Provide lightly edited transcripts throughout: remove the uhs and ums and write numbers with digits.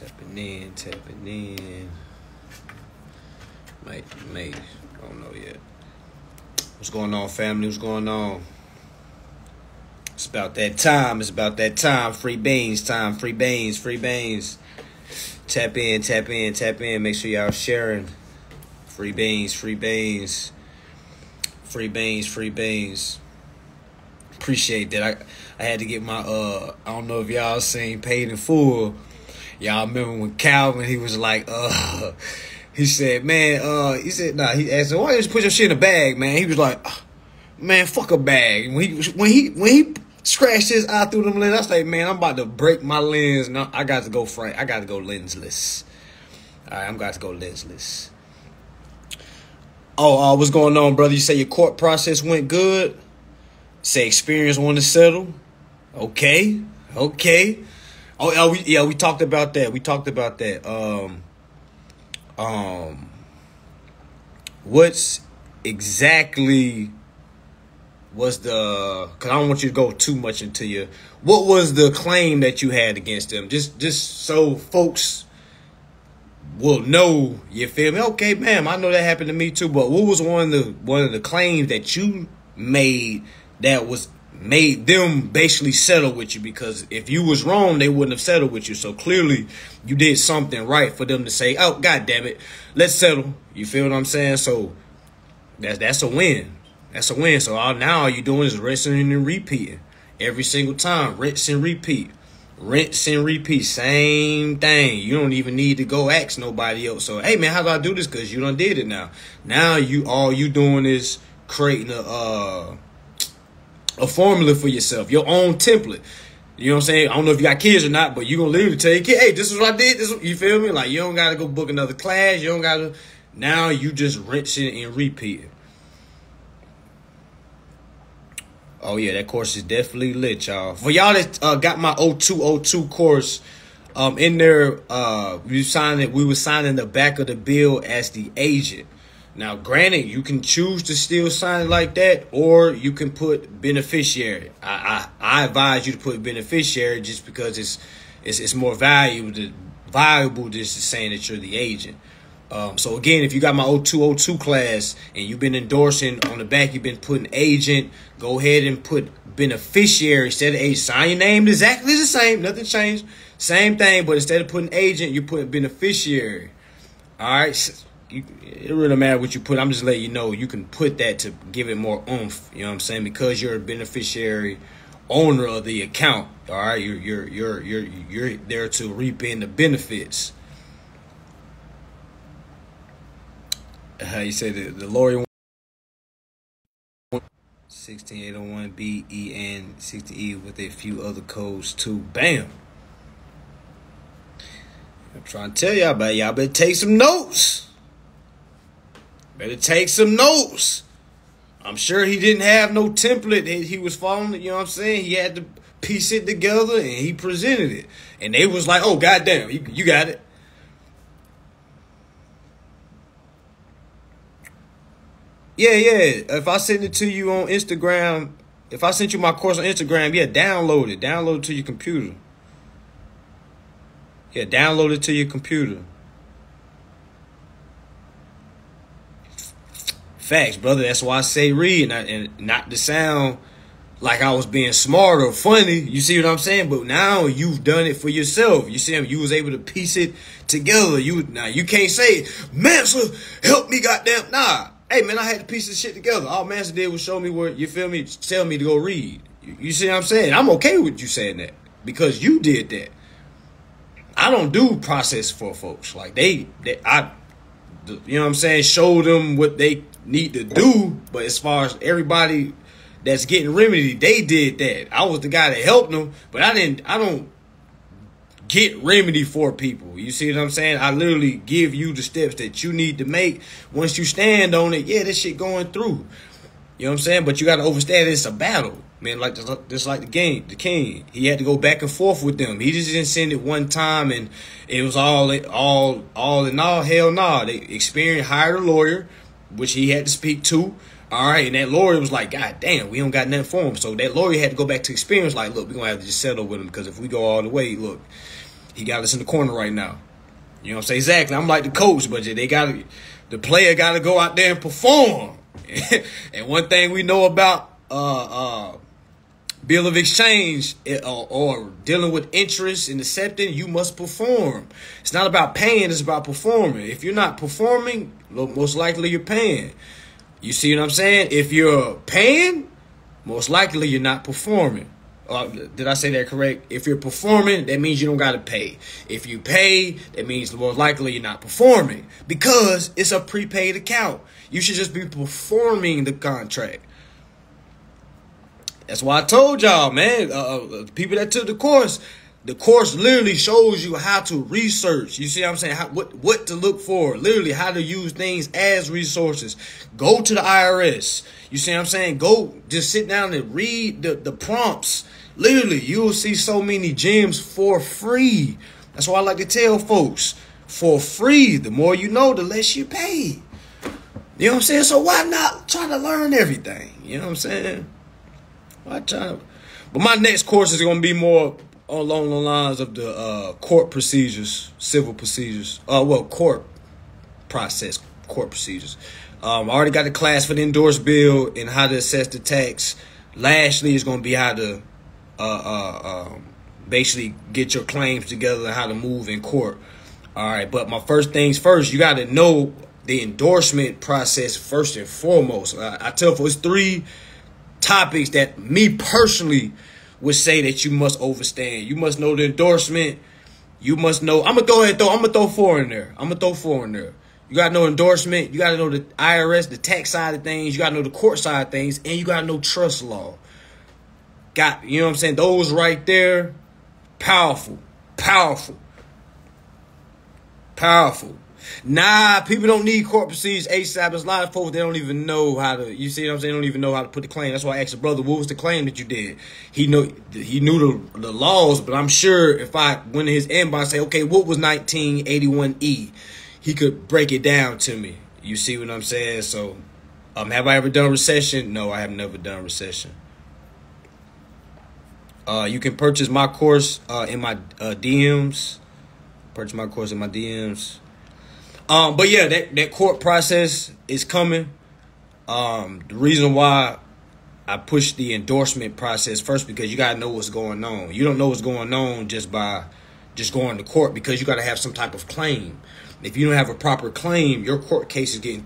Tapping in, tapping in. May. I don't know yet. What's going on, family? What's going on? It's about that time. It's about that time. Free beans time. Free beans. Free beans. Tap in, tap in, tap in. Make sure y'all sharing. Free beans. Free beans. Free beans. Free beans. Appreciate that. I had to get my I don't know if y'all seen Paid in Full. Y'all remember when Calvin, he was like, he said, man, he said, nah, he asked him, why don't you just put your shit in a bag, man? He was like, man, fuck a bag. When he scratched his eye through them lenses, I was like, man, I'm about to break my lens. No, I got to go frank. I got to go lensless. All right, I'm got to go lensless. Oh, what's going on, brother? You say your court process went good? Say experience want to settle? Okay. Oh, we talked about that. What's exactly was the? Cause I don't want you to go too much into your. What was the claim that you had against them? Just so folks will know. You feel me? Okay, ma'am. I know that happened to me too. But what was one of the claims that you made that was made them basically settle with you? Because if you was wrong, they wouldn't have settled with you. So clearly you did something right for them to say, oh, God damn it, let's settle. You feel what I'm saying? So that's a win. That's a win. So now all you're doing is rinsing and repeating every single time. Rinse and repeat. Rinse and repeat. Same thing. You don't even need to go ask nobody else. So, hey, man, how do I do this? Because you done did it now. Now all you doing is creating a formula for yourself, your own template. You know what I'm saying? I don't know if you got kids or not, but you're going to literally tell your kid, hey, this is what I did. You feel me? Like, you don't got to go book another class. You don't got to. Now you just rinsing and repeating. Oh, yeah, that course is definitely lit, y'all. For y'all that got my 0202 course, in there, we were signing the back of the bill as the agent. Now, granted, you can choose to still sign it like that, or you can put beneficiary. I advise you to put beneficiary just because it's more valuable just saying that you're the agent. So again, if you got my 0202 class and you've been endorsing on the back, you've been putting agent, go ahead and put beneficiary instead of agent. Sign your name exactly the same, nothing changed, same thing, but instead of putting agent, you're putting beneficiary. All right. It really don't matter what you put. I'm just letting you know you can put that to give it more oomph. You know what I'm saying? Because you're a beneficiary owner of the account. All right, you're there to reap in the benefits. You say the lawyer 16801 BEN 60E with a few other codes too. Bam. I'm trying to tell y'all about y'all better take some notes. Better take some notes. I'm sure he didn't have no template that he was following. You know what I'm saying? He had to piece it together and he presented it. And they was like, oh, goddamn, you got it. Yeah. If I send it to you on Instagram, if I sent you my course on Instagram, yeah, download it. Download it to your computer. Yeah, download it to your computer. Facts, brother. That's why I say read and not to sound like I was being smart or funny. You see what I'm saying? But now you've done it for yourself. You see, you was able to piece it together. Now you can't say, Mansa, help me, goddamn. Nah. Hey, man, I had to piece this shit together. All Mansa did was show me where, you feel me, tell me to go read. You see what I'm saying? I'm okay with you saying that because you did that. I don't do process for folks. Like you know what I'm saying? Show them what they need to do. But as far as everybody that's getting remedy, they did that. I was the guy that helped them, but I don't get remedy for people. You see what I'm saying? I literally give you the steps that you need to make. Once you stand on it, yeah, this shit going through. You know what I'm saying? But you got to understand it's a battle. Man, like just like the king. He had to go back and forth with them. He just didn't send it one time and it was all in all. Hell no. They experienced, hired a lawyer, which he had to speak to. All right, and that lawyer was like, God damn, we don't got nothing for him. So that lawyer had to go back to experience, like, look, we're going to have to just settle with him because if we go all the way, look, He got us in the corner right now. You know what I'm saying? Exactly. I'm like the coach, but the player got to go out there and perform. And one thing we know about bill of exchange or dealing with interest and accepting, you must perform. It's not about paying, it's about performing. If you're not performing, most likely you're paying. You see what I'm saying? If you're paying, most likely you're not performing. Did I say that correct? If you're performing, that means you don't got to pay. If you pay, that means most likely you're not performing because it's a prepaid account. You should just be performing the contract. That's why I told y'all, man, people that took the course literally shows you how to research. You see what I'm saying? What to look for. Literally how to use things as resources. Go to the IRS. You see what I'm saying? Go just sit down and read the prompts. Literally, you'll see so many gems for free. That's why I like to tell folks, for free, the more you know, the less you pay. You know what I'm saying? So why not try to learn everything? You know what I'm saying? But my next course is going to be more along the lines of the court procedures, civil procedures. Court procedures. I already got the class for the endorsed bill and how to assess the tax. Lastly, is going to be how to basically get your claims together and how to move in court. All right, but my first things first, you got to know the endorsement process first and foremost. I tell folks 3 topics that me personally would say that you must understand. You must know the endorsement. You must know. I'm gonna throw 4 in there. You gotta know endorsement. You gotta know the IRS, the tax side of things. You gotta know the court side of things, and you gotta know trust law. You know what I'm saying? Those right there, powerful. Nah, people don't need court procedures ASAP. There's a lot of folks, they don't even know how to, you see what I'm saying? They don't even know how to put the claim. That's why I asked the brother, what was the claim that you did? He knew the laws, but I'm sure if I went in his inbox and say, okay, what was 1981E? He could break it down to me. You see what I'm saying? So, have I ever done recession? No, I have never done recession. You can purchase my course in my DMs. Purchase my course in my DMs. But yeah, that court process is coming. The reason why I push the endorsement process first, because you gotta know what's going on. You don't know what's going on just by going to court, because you gotta have some type of claim. If you don't have a proper claim, your court case is getting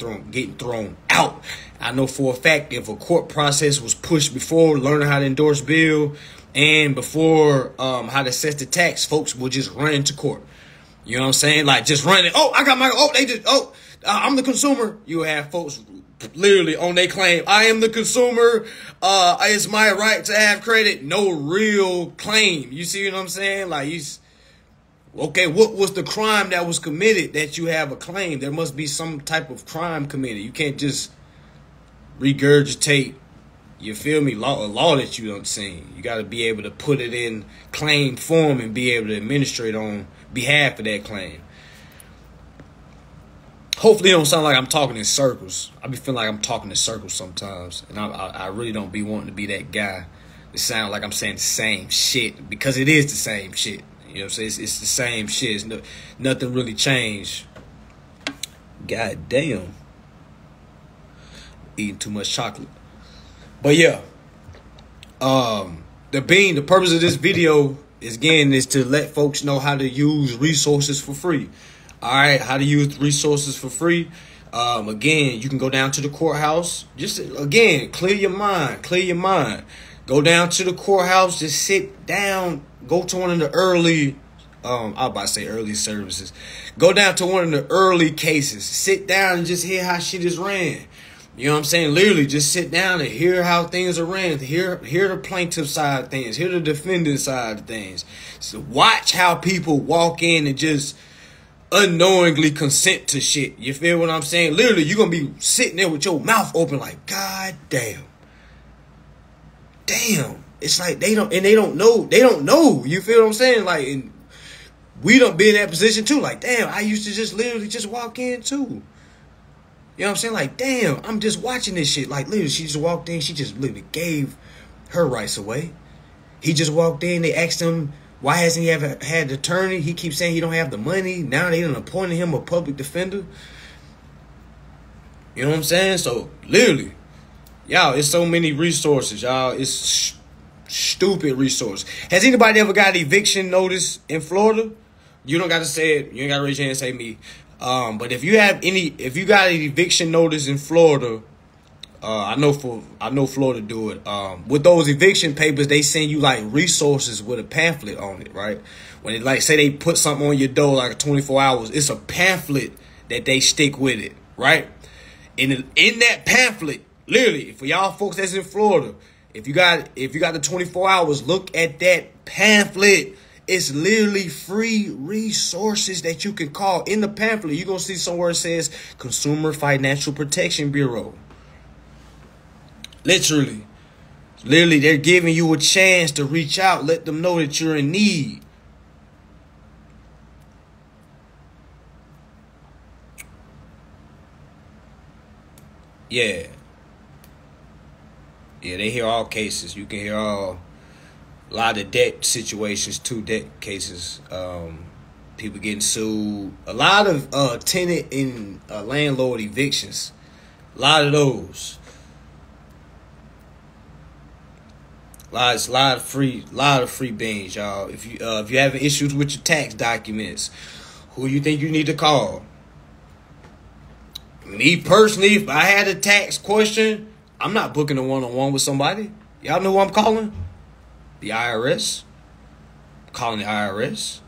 thrown out. I know for a fact if a court process was pushed before learning how to endorse bill and before how to assess the tax, folks would just run into court. You know what I'm saying? Like just running. I'm the consumer. You have folks literally on their claim. I am the consumer. It's my right to have credit. No real claim. You see what I'm saying? Like okay, what was the crime that was committed that you have a claim? There must be some type of crime committed. You can't just regurgitate, you feel me, a law that you don't see. You got to be able to put it in claim form and be able to administrate on behalf of that claim. Hopefully it don't sound like I'm talking in circles. I be feeling like I'm talking in circles sometimes. And I really don't be wanting to be that guy. It sound like I'm saying the same shit, because it is the same shit. You know what I'm saying? It's the same shit. Nothing really changed. God damn. Eating too much chocolate. But yeah. The purpose of this video is to let folks know how to use resources for free. Alright, how to use resources for free. Again, you can go down to the courthouse. Just again, clear your mind. Go down to the courthouse, just sit down, go to one of the early services. Go down to one of the early cases. Sit down and just hear how shit is ran. You know what I'm saying? Literally just sit down and hear how things are ran. Hear the plaintiff side of things. Hear the defendant side of things. So watch how people walk in and just unknowingly consent to shit. You feel what I'm saying? Literally, you're going to be sitting there with your mouth open like, God damn. Damn. It's like they don't know. You feel what I'm saying? Like, and we don't be in that position too. Like, damn, I used to just literally just walk in too. You know what I'm saying? Like, damn, I'm just watching this shit. Like, literally, she just walked in. She just literally gave her rights away. He just walked in. They asked him, Why hasn't he ever had an attorney? He keeps saying he don't have the money. Now they done appointed him a public defender. You know what I'm saying? So, literally, y'all, it's so many resources, y'all. It's stupid resource. Has anybody ever got an eviction notice in Florida? You don't got to say it. You ain't got to raise your hand and say me. But if you got an eviction notice in Florida, I know Florida do it. With those eviction papers, they send you like resources with a pamphlet on it, right? When it like say they put something on your door like 24 hours, it's a pamphlet that they stick with it, right? In that pamphlet, literally, for y'all folks that's in Florida, if you got the 24 hours, look at that pamphlet. It's literally free resources that you can call. In the pamphlet, you're going to see somewhere it says Consumer Financial Protection Bureau. Literally, they're giving you a chance to reach out. Let them know that you're in need. Yeah. Yeah, they hear all cases. You can hear a lot of debt situations, debt cases. People getting sued. A lot of tenant and landlord evictions. A lot of those. Lot of free beans, y'all. If you having issues with your tax documents, who you think you need to call? Me personally, if I had a tax question, I'm not booking a one-on-one with somebody. Y'all know who I'm calling? The IRS. I'm calling the IRS.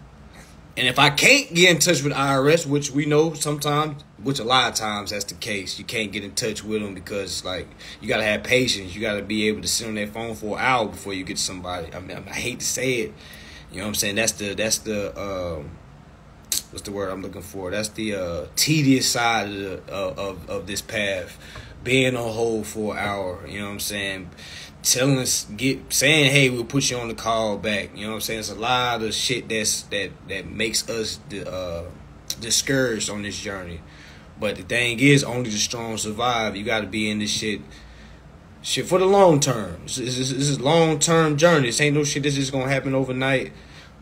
And if I can't get in touch with IRS, which we know sometimes, which a lot of times that's the case, you can't get in touch with them because, like, you got to have patience. You got to be able to sit on that phone for an hour before you get somebody. I mean, I hate to say it. You know what I'm saying? That's the what's the word I'm looking for? That's the tedious side of this path. Being on hold for an hour, you know what I'm saying? Saying, hey, we'll put you on the call back. You know what I'm saying? It's a lot of shit that makes us discouraged on this journey. But the thing is, only the strong survive. You got to be in this shit for the long term. This is long-term journey. This ain't no shit that's just going to happen overnight.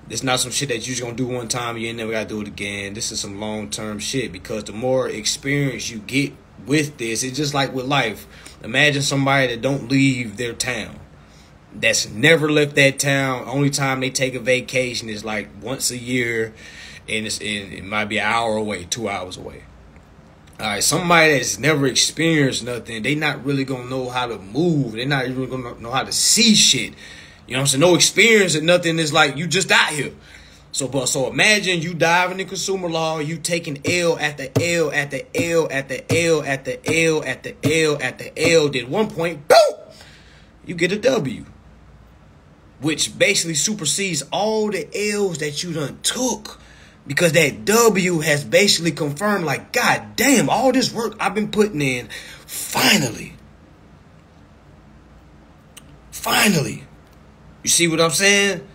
It's not some shit that you just going to do one time. You ain't never got to do it again. This is some long-term shit because the more experience you get with this, it's just like with life. Imagine somebody that don't leave their town, that's never left that town. Only time they take a vacation is like once a year, and it might be an hour away, 2 hours away. All right, somebody that's never experienced nothing, they not really gonna know how to move. They're not even gonna know how to see shit. You know what I'm saying? No experience and nothing. Is like you just out here. So imagine you diving in consumer law, you taking L at the L at the L at the L at the L at the L at the L. Then 1 point, boom, you get a W, which basically supersedes all the L's that you done took, because that W has basically confirmed, like, God damn, all this work I've been putting in, finally. You see what I'm saying?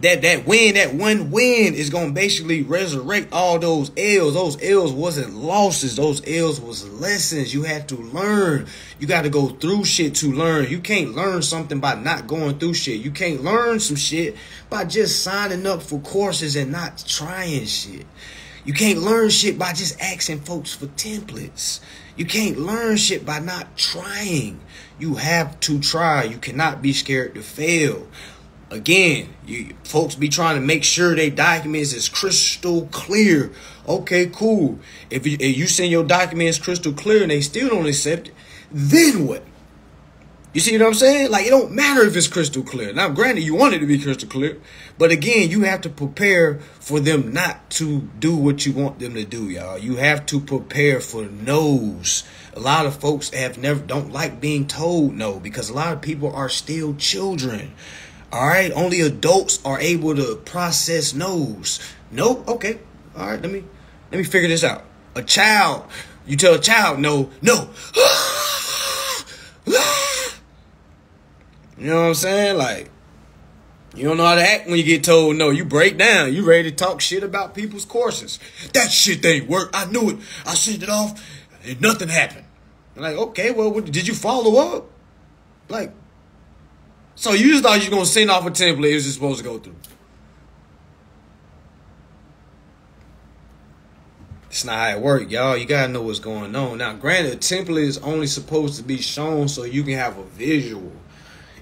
That one win is going to basically resurrect all those L's. Those L's wasn't losses. Those L's was lessons you had to learn. You got to go through shit to learn. You can't learn something by not going through shit. You can't learn some shit by just signing up for courses and not trying shit. You can't learn shit by just asking folks for templates. You can't learn shit by not trying. You have to try. You cannot be scared to fail. Again, you folks be trying to make sure their documents is crystal clear. Okay, cool. If you send your documents crystal clear and they still don't accept it, then what? You see what I'm saying? Like, it don't matter if it's crystal clear. Now, granted, you want it to be crystal clear, but again, you have to prepare for them not to do what you want them to do, y'all. You have to prepare for no's. A lot of folks don't like being told no, because a lot of people are still children. All right, only adults are able to process no's. No, okay, all right. Let me figure this out. A child, you tell a child no. You know what I'm saying? Like, you don't know how to act when you get told no. You break down. You ready to talk shit about people's courses. That shit ain't work. I knew it. I sent it off and nothing happened. I'm like, okay, well, did you follow up? Like, so you just thought you was going to send off a template it was just supposed to go through. It's not how it works, y'all. You gotta know what's going on. Now, granted, a template is only supposed to be shown so you can have a visual.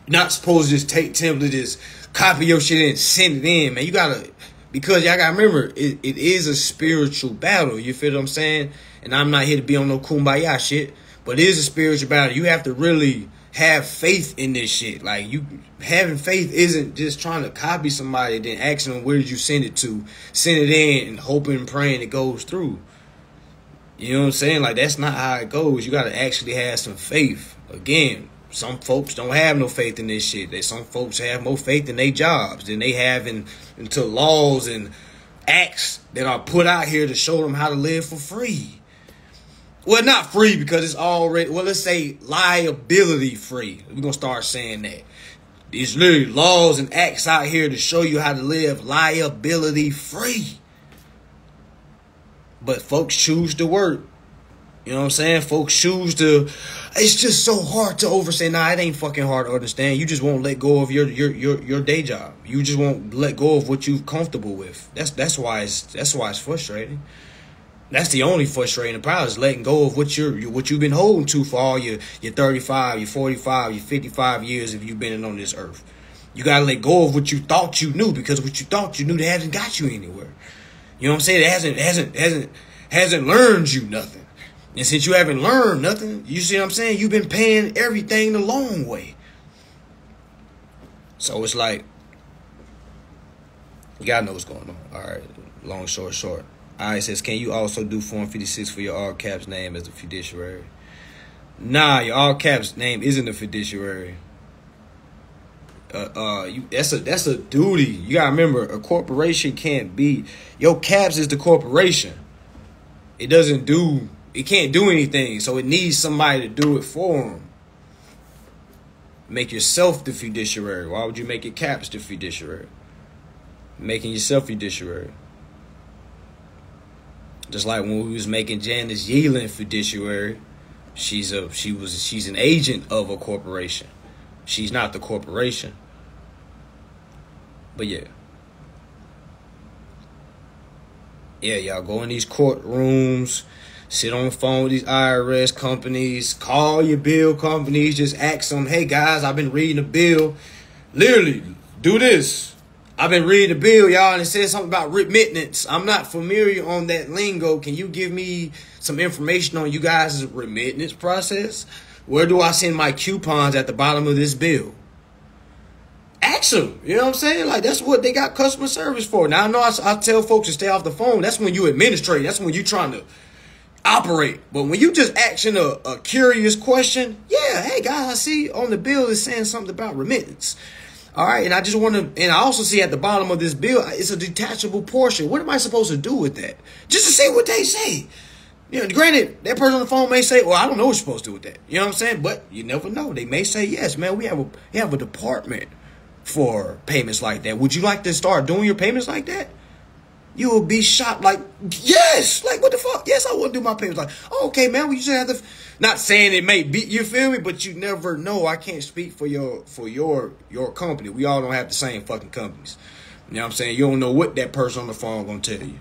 You're not supposed to just take template, just copy your shit and send it in, man. You gotta, because y'all gotta remember, it is a spiritual battle. You feel what I'm saying? And I'm not here to be on no kumbaya shit, but it is a spiritual battle. You have to really have faith in this shit. Like, you having faith isn't just trying to copy somebody and then asking them where did you send it to, send it in and hoping and praying it goes through. You know what I'm saying? Like, that's not how it goes. You got to actually have some faith. Again, some folks don't have no faith in this shit. Some folks have more faith in their jobs than they have into laws and acts that are put out here to show them how to live for free. Well, not free because it's already, well, let's say liability free. We're going to start saying that. There's literally laws and acts out here to show you how to live liability free. But folks choose to work. You know what I'm saying? Folks choose to, it's just so hard to overstand. Nah, it ain't fucking hard to understand. You just won't let go of your day job. You just won't let go of what you're comfortable with. That's why it's frustrating. That's the only frustrating part, is letting go of what you've been holding to for all your 35, your 45, your 55 years if you've been on this earth. You gotta let go of what you thought you knew, because what you thought you knew, that hasn't got you anywhere. You know what I'm saying? It hasn't learned you nothing. And since you haven't learned nothing, you see what I'm saying? You've been paying everything the long way. So it's like, you gotta know what's going on. All right, long story short. All right, it says, can you also do Form 56 for your all caps name as a fiduciary? Nah, your all caps name isn't a fiduciary. That's a duty. You gotta remember, a corporation can't be, your caps is the corporation. It can't do anything, so it needs somebody to do it for them. Make yourself the fiduciary. Why would you make your caps the fiduciary? Making yourself fiduciary. Just like when we was making Janice Yeelan fiduciary, she's an agent of a corporation. She's not the corporation. But yeah. Yeah, y'all go in these courtrooms, sit on the phone with these IRS companies, call your bill companies, just ask them, hey guys, I've been reading the bill. Literally, do this. I've been reading the bill, y'all, and it says something about remittance. I'm not familiar on that lingo. Can you give me some information on you guys' remittance process? Where do I send my coupons at the bottom of this bill? Ask them. You know what I'm saying? Like, that's what they got customer service for. Now, I know I tell folks to stay off the phone. That's when you administrate. That's when you're trying to operate. But when you just asking a curious question, yeah, hey, guys, I see on the bill it's saying something about remittance. All right, and I just want to, and I also see at the bottom of this bill, it's a detachable portion. What am I supposed to do with that? Just to see what they say. You know, granted, that person on the phone may say, well, I don't know what you're supposed to do with that. You know what I'm saying? But you never know. They may say, yes, man, we have a department for payments like that. Would you like to start doing your payments like that? You will be shocked, like, yes, like, what the fuck? Yes, I want to do my payments like, oh, okay, man, we just have to, not saying it may be, you feel me? But you never know. I can't speak for your company. We all don't have the same fucking companies. You know what I'm saying? You don't know what that person on the phone gonna tell you.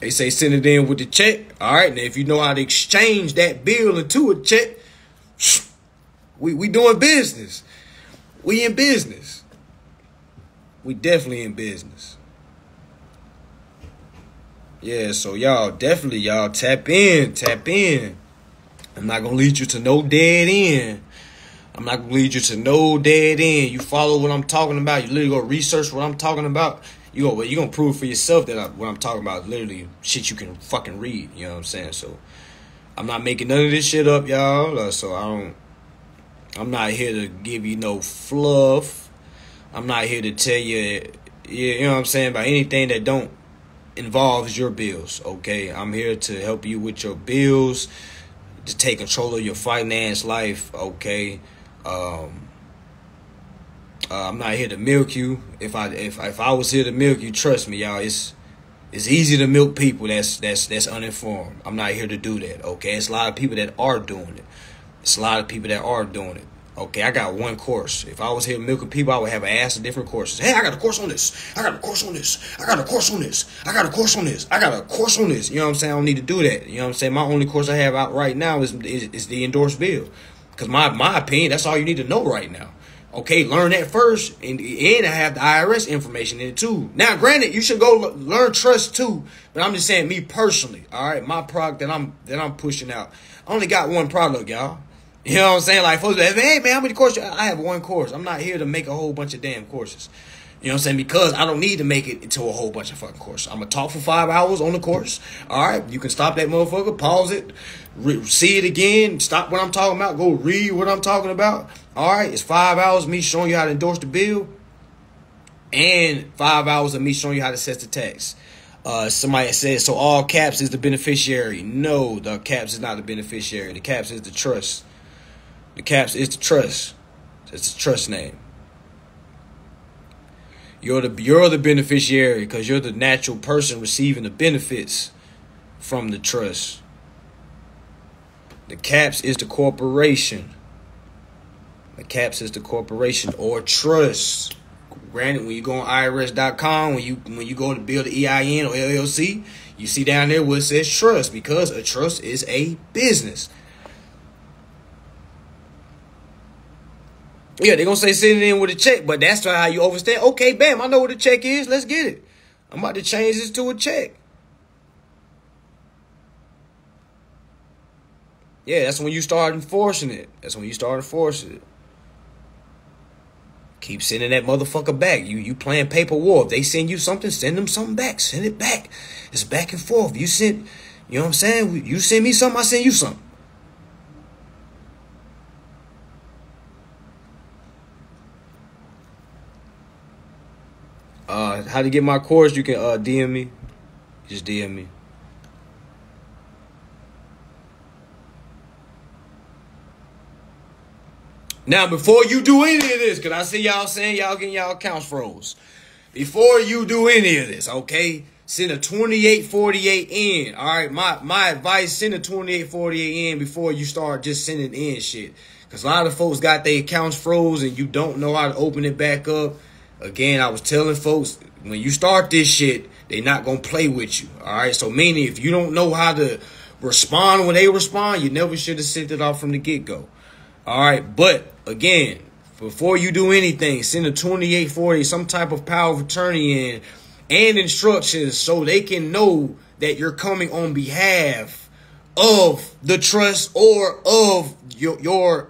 They say send it in with the check. All right, now if you know how to exchange that bill into a check, we doing business. We in business. We definitely in business. Yeah, so y'all tap in. I'm not gonna lead you to no dead end. You follow what I'm talking about. You literally go research what I'm talking about. You gonna prove for yourself that what I'm talking about is literally shit you can fucking read. You know what I'm saying? So I'm not making none of this shit up, y'all. I'm not here to give you no fluff. I'm not here to tell you, you know what I'm saying, about anything that don't involves your bills, okay? I'm here to help you with your bills, to take control of your finance life, okay? I'm not here to milk you. If I was here to milk you, trust me, y'all, it's easy to milk people that's uninformed. I'm not here to do that, okay? It's a lot of people that are doing it. Okay, I got one course. If I was here milking people, I would have an ass of different courses. Hey, I got a course on this. I got a course on this. I got a course on this. I got a course on this. I got a course on this. You know what I'm saying? I don't need to do that. You know what I'm saying? My only course I have out right now is the endorsed bill. Because my opinion, that's all you need to know right now. Okay, learn that first, and I have the IRS information in it too. Now, granted, you should go learn trust too, but I'm just saying me personally. All right, my product that I'm pushing out. I only got one product, y'all. You know what I'm saying? Like, folks, hey, man, how many courses? I have one course. I'm not here to make a whole bunch of damn courses. You know what I'm saying? Because I don't need to make it into a whole bunch of fucking courses. I'm going to talk for 5 hours on the course. All right? You can stop that motherfucker, pause it, see it again, stop what I'm talking about, go read what I'm talking about. All right? It's 5 hours of me showing you how to endorse the bill and 5 hours of me showing you how to set the tax. Somebody says, so all caps is the beneficiary. No, the caps is not the beneficiary. The caps is the trust. The caps is the trust. It's the trust name. You're the beneficiary because you're the natural person receiving the benefits from the trust. The caps is the corporation. The caps is the corporation or trust. Granted, when you go on IRS.com, when you go to build the EIN or LLC, you see down there where it says trust because a trust is a business. Yeah, they're going to say send it in with a check, but that's how you overstand. Okay, bam, I know what a check is. Let's get it. I'm about to change this to a check. Yeah, that's when you start enforcing it. That's when you start enforcing it. Keep sending that motherfucker back. You playing paper war. If they send you something, send them something back. Send it back. It's back and forth. You know what I'm saying? You send me something, I send you something. How to get my course? You can DM me. Just DM me. Now, before you do any of this, because I see y'all saying y'all getting y'all accounts froze. Before you do any of this, okay, send a 2848 in. All right, my advice, send a 2848 in before you start just sending in shit. Because a lot of folks got their accounts froze and you don't know how to open it back up. Again, I was telling folks, when you start this shit, they're not going to play with you. All right, so meaning if you don't know how to respond when they respond, you never should have sent it off from the get-go. All right, but again, before you do anything, send a 2840, some type of power of attorney in and instructions so they can know that you're coming on behalf of the trust or of your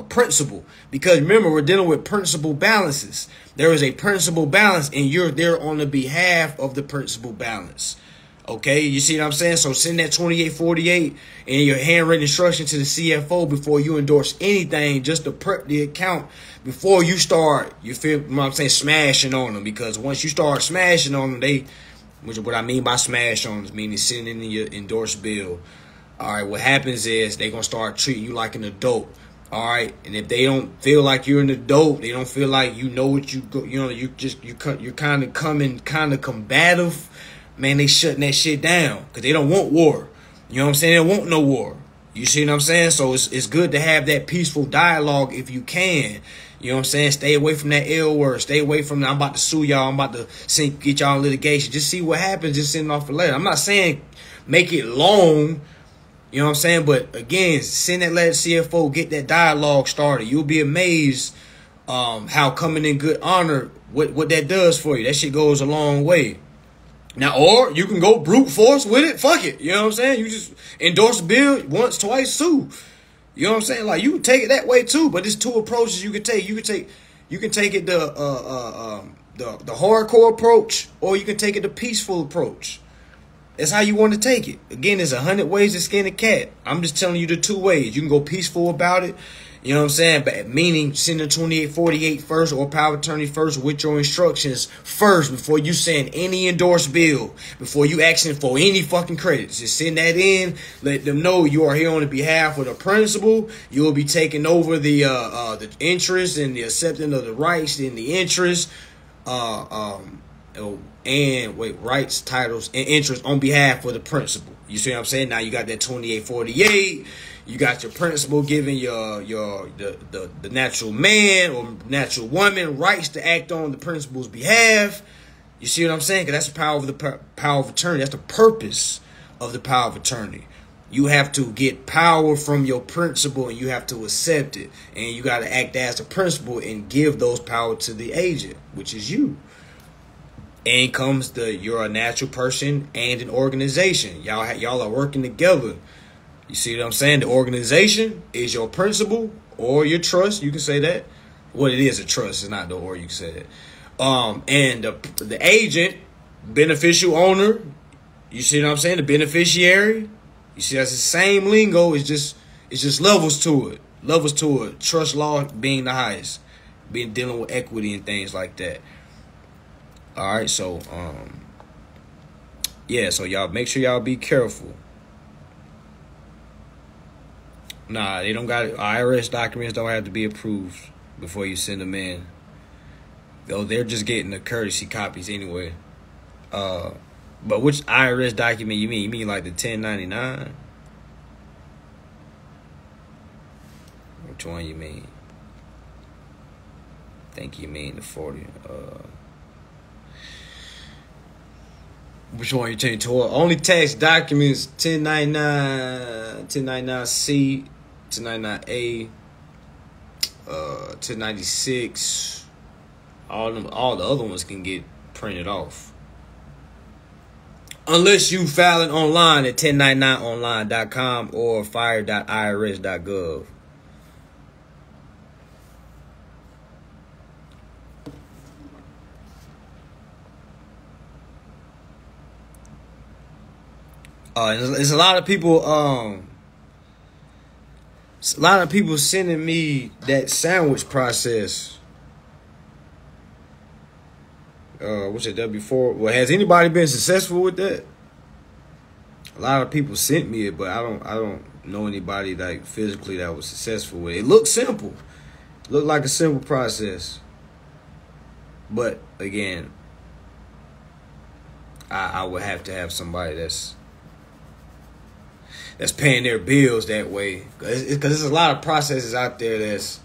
principal. Because remember, we're dealing with principal balances. There is a principal balance and you're there on the behalf of the principal balance. Okay, you see what I'm saying? So send that 2848 and your handwritten instruction to the CFO before you endorse anything, just to prep the account before you start, you feel what I'm saying, smashing on them. Because once you start smashing on them, which is what I mean by smash on them, meaning sending in your endorsed bill. All right, what happens is they're going to start treating you like an adult. All right, and if they don't feel like you're an adult, they don't feel like you know what you're kind of coming kind of combative. Man, they shutting that shit down because they don't want war. You know what I'm saying? They don't want no war. You see what I'm saying? So it's good to have that peaceful dialogue if you can. You know what I'm saying? Stay away from that L word. Stay away from I'm about to sue y'all. I'm about to get y'all in litigation. Just see what happens. Just send off a letter. I'm not saying make it long. You know what I'm saying? But again, send that letter to CFO. Get that dialogue started. You'll be amazed how coming in good honor, what that does for you. That shit goes a long way. Now, or you can go brute force with it. Fuck it. You know what I'm saying? You just endorse the bill once, twice, sue. You know what I'm saying? Like, you can take it that way too, but there's two approaches you can take. You can take it the hardcore approach, or you can take it the peaceful approach. That's how you want to take it. Again, there's 100 ways to skin a cat. I'm just telling you the two ways. You can go peaceful about it. You know what I'm saying? But meaning send a 2848 first or power of attorney first with your instructions first before you send any endorsed bill, before you asking for any fucking credits. Just send that in. Let them know you are here on the behalf of the principal. You will be taking over the interest and the acceptance of the rights and the interest. Rights, titles, and interest on behalf of the principal. You see what I'm saying? Now you got that 2848. You got your principal giving the natural man or natural woman rights to act on the principal's behalf. You see what I'm saying? Because that's the power of attorney. That's the purpose of the power of attorney. You have to get power from your principal and you have to accept it. And you got to act as the principal and give those power to the agent, which is you. And comes you're a natural person and an organization. Y'all are working together. You see what I'm saying? The organization is your principal or your trust. You can say that. Well, it is a trust. It's not the or. You can say that. And the agent, beneficial owner. You see what I'm saying? The beneficiary. You see, that's the same lingo. It's just levels to it. Levels to it. Trust law being the highest. Dealing with equity and things like that. All right, so yeah, so y'all make sure y'all be careful. Nah, they don't got IRS documents don't have to be approved before you send them in. Though they're just getting the courtesy copies anyway. But which IRS document you mean? You mean like the 1099? Which one you mean? I think you mean the 40. Which one you taking to? Only tax documents 1099, 1099C, 1099A, 1096. All the other ones can get printed off. Unless you file it online at 1099online.com or fire.irs.gov. There's a lot of people. A lot of people sending me that sandwich process. What's it W4? Well, has anybody been successful with that? A lot of people sent me it, but I don't know anybody like physically that was successful with it. It looked simple. It looked like a simple process. But again, I would have to have somebody that's paying their bills that way. Because there's a lot of processes out there that's...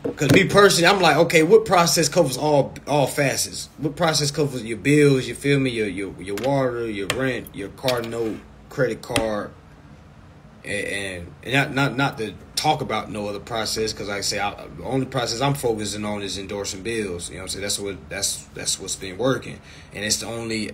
Because me personally, I'm like, okay, what process covers all facets? What process covers your bills, you feel me, your water, your rent, your car note, credit card, and not to talk about no other process, because like I say, the only process I'm focusing on is endorsing bills. You know what I'm saying? That's what's been working, and it's the only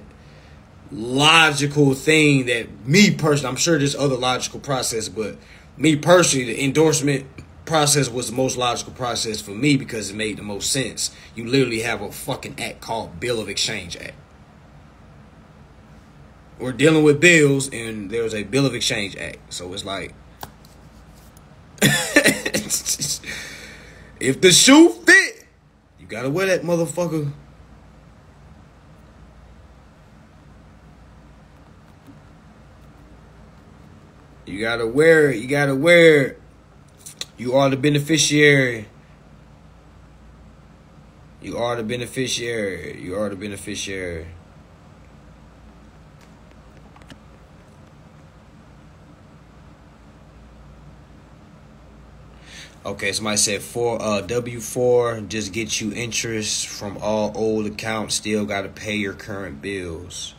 logical thing that me personally, I'm sure there's other logical process, but me personally, the endorsement process was the most logical process for me because it made the most sense. You literally have a fucking act called Bill of Exchange Act. We're dealing with bills and there's a Bill of Exchange Act. So it's like if the shoe fit, you gotta wear that motherfucker. You gotta wear it. You are the beneficiary. You are the beneficiary. You are the beneficiary. Okay, somebody said W4 just gets you interest from all old accounts. Still got to pay your current bills.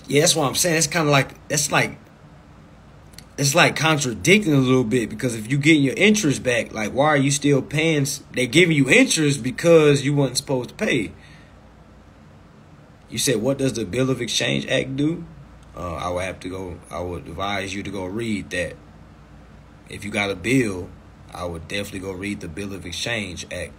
Yeah, that's what I'm saying. It's kind of like it's like contradicting a little bit, because if you getting your interest back, like, why are you still paying? They're giving you interest because you wasn't supposed to pay. You said, what does the Bill of Exchange Act do? I would advise you to go read that. If you got a bill, I would definitely go read the Bill of Exchange Act.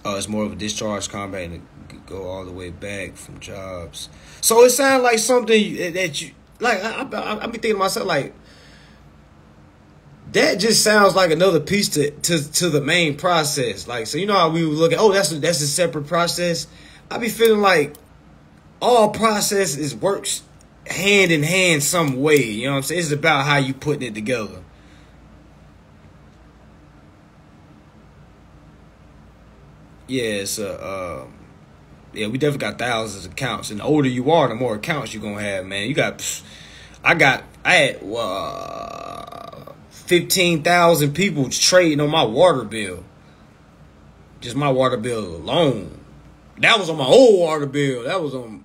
It's more of a discharge combat and go all the way back from jobs. So it sounds like something that you like. I be thinking to myself, like, that just sounds like another piece to the main process. Like, so you know how we would look at, that's a separate process. I be feeling like all processes works hand in hand some way. You know what I'm saying? It's about how you putting it together. Yeah, it's Yeah, we definitely got thousands of accounts. And the older you are, the more accounts you're going to have, man. You got, I had 15,000 people trading on my water bill. Just my water bill alone. That was on my old water bill. That was on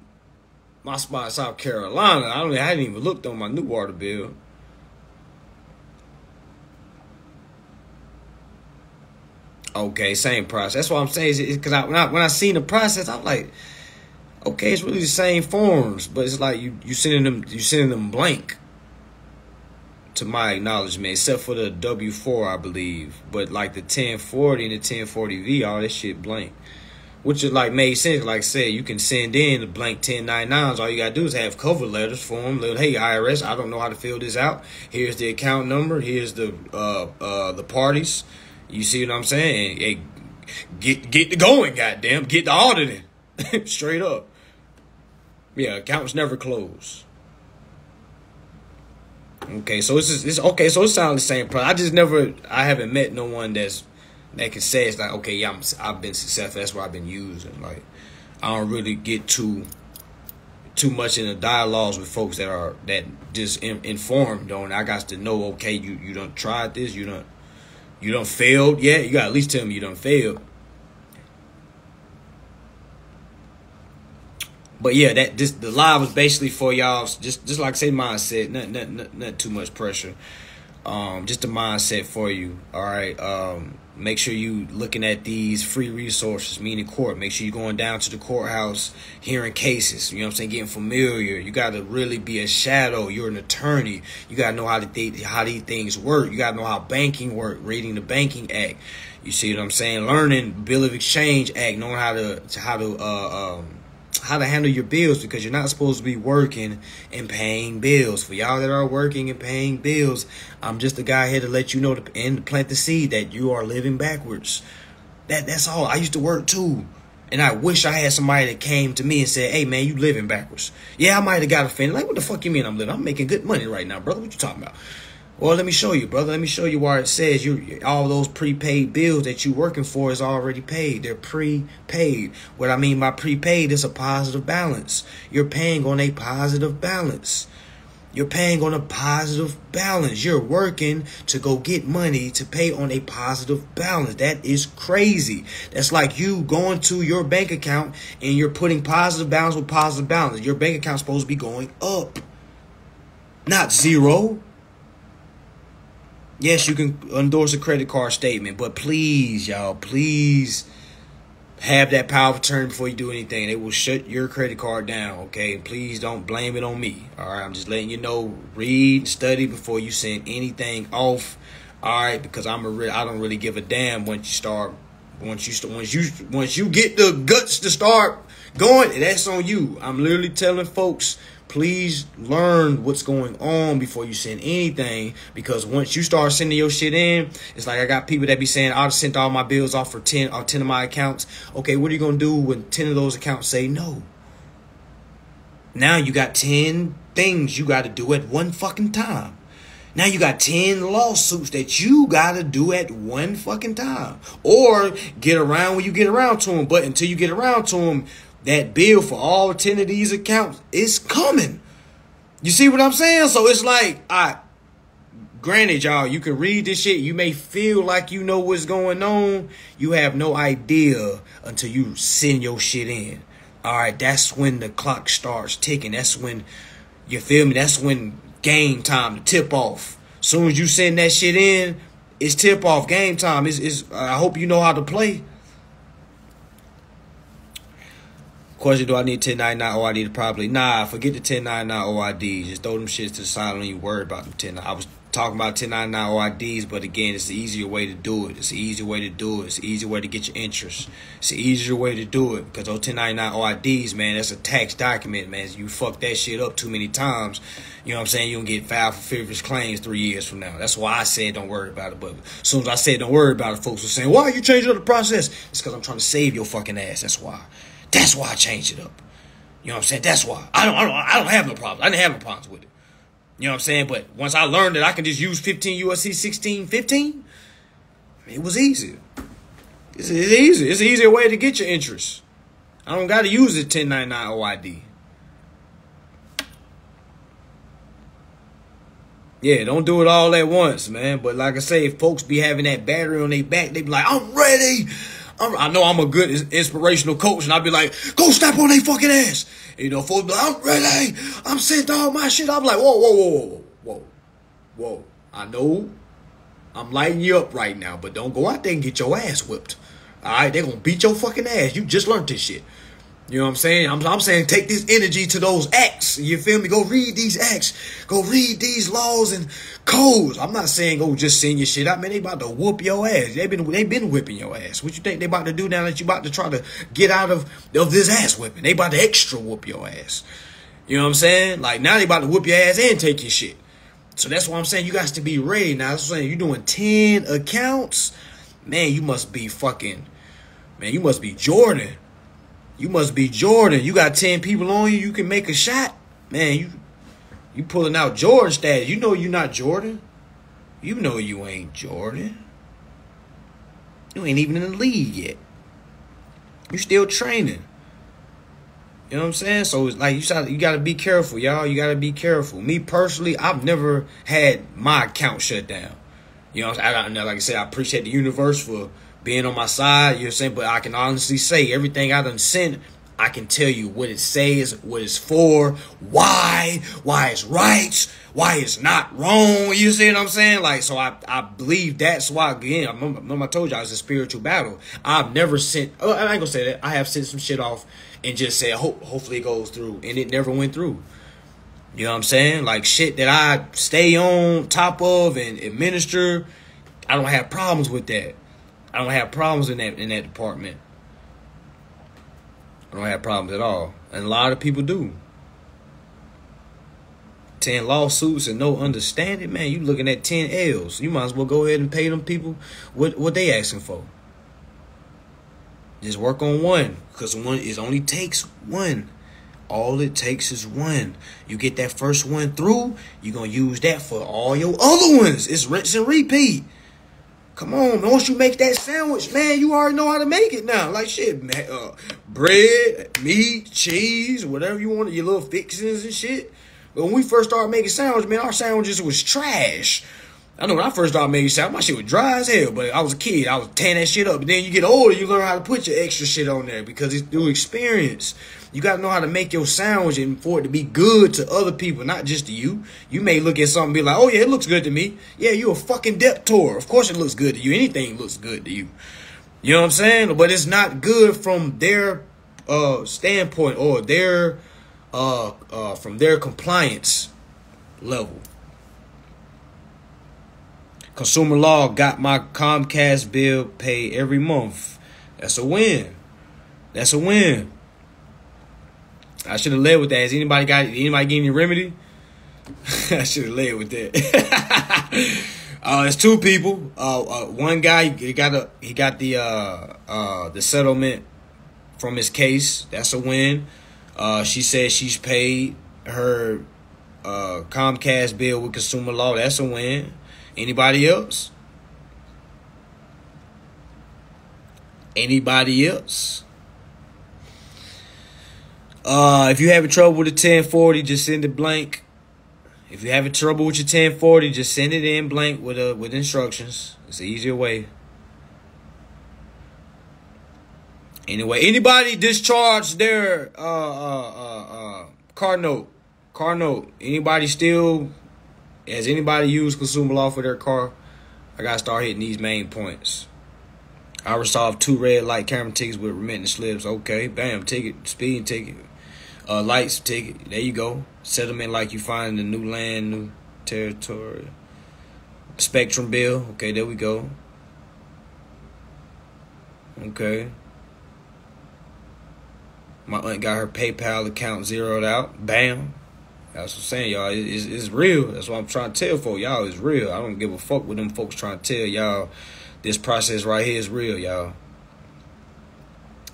my spot in South Carolina. I hadn't even looked on my new water bill. Okay, same process. That's what I'm saying. Because when I seen the process, I'm like, okay, it's really the same forms, but it's like you sending them blank. To my acknowledgement, except for the W4, I believe, but like the 1040 and the 1040V, all that shit blank, which is like made sense. Like I said, you can send in the blank 1099s. All you gotta do is have cover letters for them. Hey, IRS, I don't know how to fill this out. Here's the account number. Here's the parties. You see what I'm saying? Hey, get the going, goddamn. Get the auditing. Straight up. Yeah, accounts never close. Okay, so it's okay. So it sounds the same. I haven't met no one that can say it's like, okay, yeah, I've been successful. That's what I've been using. Like, I don't really get too much in the dialogues with folks that just informed on. I got to know, okay, you done tried this, you done failed. Yeah, you got to at least tell me you done failed. But yeah, the live was basically for y'all, just like say mindset, not too much pressure. Just a mindset for you. All right. Make sure you looking at these free resources, meaning court. Make sure you're going down to the courthouse, hearing cases. You know what I'm saying? Getting familiar. You got to really be a shadow. You're an attorney. You got to know how these things work. You got to know how banking work. Reading the Banking Act. You see what I'm saying? Learning Bill of Exchange Act. Knowing how to handle your bills, because you're not supposed to be working and paying bills. For y'all that are working and paying bills, I'm just the guy here to let you know and plant the seed that you are living backwards. That's all. I used to work too. And I wish I had somebody that came to me and said, hey man, you living backwards. Yeah, I might have got offended. Like, what the fuck you mean I'm living? I'm making good money right now, brother. What you talking about? Well, let me show you, brother. Let me show you where it says all those prepaid bills that you're working for is already paid. They're prepaid. What I mean by prepaid is a positive balance. You're paying on a positive balance. You're paying on a positive balance. You're working to go get money to pay on a positive balance. That is crazy. That's like you going to your bank account and you're putting positive balance with positive balance. Your bank account's supposed to be going up, not zero. Yes, you can endorse a credit card statement, but please, y'all, please have that power of attorney before you do anything. They will shut your credit card down, okay? Please don't blame it on me, all right? I'm just letting you know, read and study before you send anything off, all right? Because I don't really give a damn once you get the guts to start going, that's on you. I'm literally telling folks, please learn what's going on before you send anything, because once you start sending your shit in, it's like I got people that be saying, I've sent all my bills off for 10 of my accounts. Okay, what are you going to do when 10 of those accounts say no? Now you got 10 things you got to do at one fucking time. Now you got 10 lawsuits that you got to do at one fucking time. Or get around when you get around to them. But until you get around to them, that bill for all 10 of these accounts is coming. You see what I'm saying? So it's like, granted, y'all, you can read this shit. You may feel like you know what's going on. You have no idea until you send your shit in. All right, that's when the clock starts ticking. That's when, you feel me? That's when game time, the tip off. Soon as you send that shit in, it's tip off, game time. I hope you know how to play. Question, do I need 1099 OID probably? Nah, forget the 1099 OIDs. Just throw them shits to the side. Don't even worry about them 1099. I was talking about 1099 OIDs, but again, it's the easier way to do it. It's the easier way to do it. It's the easier way to get your interest. It's the easier way to do it, because those 1099 OIDs, man, that's a tax document, man. You fuck that shit up too many times, you know what I'm saying? You'll get filed for frivolous claims 3 years from now. That's why I said don't worry about it. But as soon as I said don't worry about it, folks were saying, why are you changing up the process? It's because I'm trying to save your fucking ass. That's why. That's why I changed it up. You know what I'm saying? That's why. I don't have no problems. I didn't have no problems with it. You know what I'm saying? But once I learned that I can just use 15 USC 1615, it was easy. It's easy. It's an easier way to get your interest. I don't got to use it 1099 OID. Yeah, don't do it all at once, man. But like I say, if folks be having that battery on their back, they be like, I'm ready. I know I'm a good inspirational coach, and I'll be like, go step on their fucking ass. And, you know, folks be like, I'm ready. I'm sending all my shit. I'm like, whoa. I know I'm lighting you up right now, but don't go out there and get your ass whipped. All right, they're going to beat your fucking ass. You just learned this shit. You know what I'm saying? I'm saying take this energy to those acts. You feel me? Go read these acts. Go read these laws and codes. I'm not saying go just send your shit out, man. They about to whoop your ass. They been whipping your ass. What you think they about to do now that you about to try to get out of this ass whipping? They about to extra whoop your ass. You know what I'm saying? Like now they about to whoop your ass and take your shit. So that's why I'm saying you guys to be ready. Now I'm saying you're doing 10 accounts. Man, you must be fucking, man, you must be Jordan. You must be Jordan. You got 10 people on you. You can make a shot. Man, you pulling out Jordan status. You know you're not Jordan. You know you ain't Jordan. You ain't even in the league yet. You still training. You know what I'm saying? So it's like you got to be careful, y'all. You got to be careful. Me personally, I've never had my account shut down. You know what I'm saying? Like I said, I appreciate the universe for being on my side, you know what I'm saying? But I can honestly say everything I done sent, I can tell you what it says, what it's for, why it's right, why it's not wrong. You see what I'm saying? Like, so I believe that's why, again, I remember I told y'all it's a spiritual battle. I've never sent, I ain't gonna say that. I have sent some shit off and just said, hopefully it goes through. And it never went through. You know what I'm saying? Like shit that I stay on top of and administer, I don't have problems with that. I don't have problems in that department. I don't have problems at all. And a lot of people do. 10 lawsuits and no understanding, man, you looking at 10 L's. You might as well go ahead and pay them people what they asking for. Just work on one. Because it only takes one. All it takes is one. You get that first one through, you're going to use that for all your other ones. It's rinse and repeat. Come on, man. Once you make that sandwich, man, you already know how to make it now. Like shit, man, bread, meat, cheese, whatever you want, your little fixings and shit. But when we first started making sandwiches, man, our sandwiches was trash. I know when I first started making sandwiches, my shit was dry as hell. But I was a kid. I was tearing that shit up. But then you get older, you learn how to put your extra shit on there because it's through experience. You got to know how to make your sandwich and for it to be good to other people, not just to you. You may look at something and be like, oh, yeah, it looks good to me. Yeah, you a fucking debtor. Of course it looks good to you. Anything looks good to you. You know what I'm saying? But it's not good from their standpoint or their from their compliance level. Consumer law got my Comcast bill paid every month. That's a win. That's a win. I should have led with that. Has anybody get any remedy? I should have led with that. It's two people. One guy he got the settlement from his case. That's a win. She says she's paid her Comcast bill with consumer law. That's a win. Anybody else? Anybody else? If you having trouble with the 1040, just send it blank. If you're having trouble with your 1040, just send it in blank with instructions. It's an easier way. Anyway, anybody discharged their car note? Car note. Anybody still? Has anybody used consumer law for their car? I gotta start hitting these main points. I resolved 2 red light camera tickets with remittance slips. Okay, bam, ticket, speeding ticket, lights ticket. There you go. Settlement like you find the new land, new territory. Spectrum bill. Okay, there we go. Okay. My aunt got her PayPal account zeroed out. Bam. That's what I'm saying, y'all. It's real. That's what I'm trying to tell folks. Y'all, it's real. I don't give a fuck what them folks trying to tell y'all. This process right here is real, y'all.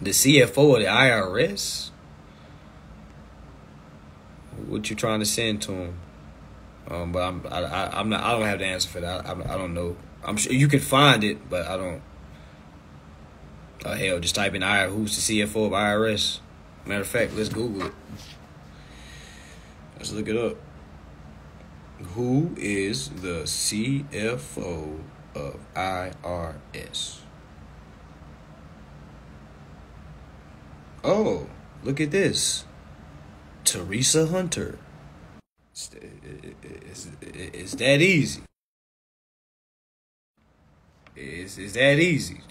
The CFO of the IRS? What you trying to send to him? But I don't have the answer for that. I don't know. I'm sure you can find it, but I don't. Hell, just type in who's the CFO of IRS. Matter of fact, let's Google it. Let's look it up. Who is the CFO of IRS? Oh, look at this. Teresa Hunter. It's that easy. It's that easy.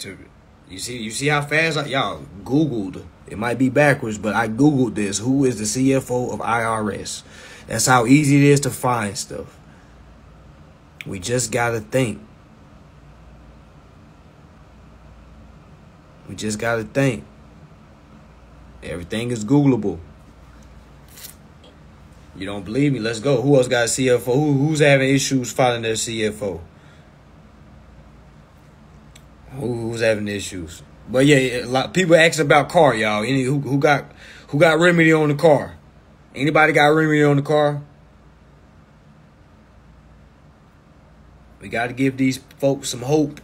You see how fast y'all Googled. It might be backwards, but I Googled this. Who is the CFO of IRS? That's how easy it is to find stuff. We just gotta think. We just gotta think. Everything is Googleable. You don't believe me? Let's go. Who else got a CFO? Who's having issues finding their CFO? Who's having issues? But yeah, a lot of people asking about car, y'all. Who got remedy on the car? Anybody got remedy on the car? We got to give these folks some hope.